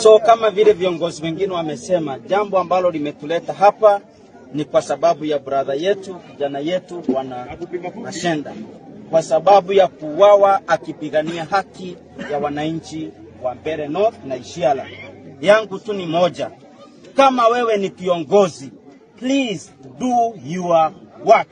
So kama vile viongozi wengine wamesema, jambo ambalo limetuleta hapa ni kwa sababu ya brother yetu, kijana yetu Bwana Mashenda, kwa sababu ya kuuawa akipigania haki ya wananchi wa Mbeere North na Isiala. Yangu tu ni moja, kama wewe ni kiongozi, please do your work.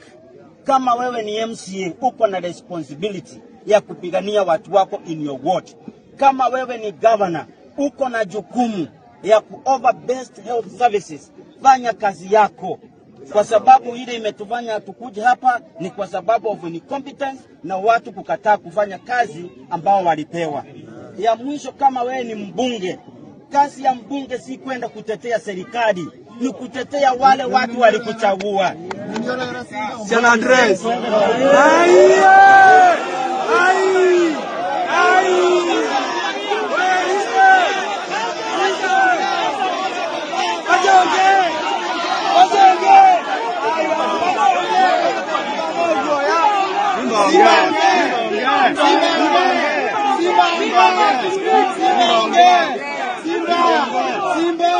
Kama wewe ni MCA, uko na responsibility ya kupigania watu wako in your ward. Kama wewe ni governor, uko na jukumu ya kuover best health services. Fanya kazi yako, kwa sababu ile imetufanya tukuje hapa ni kwa sababu of incompetence na watu kukataa kufanya kazi ambao walipewa. Ya mwisho, kama wewe ni mbunge, kazi ya mbunge si kwenda kutetea serikali, ni kutetea wale watu walikuchagua. San Andres. Simba.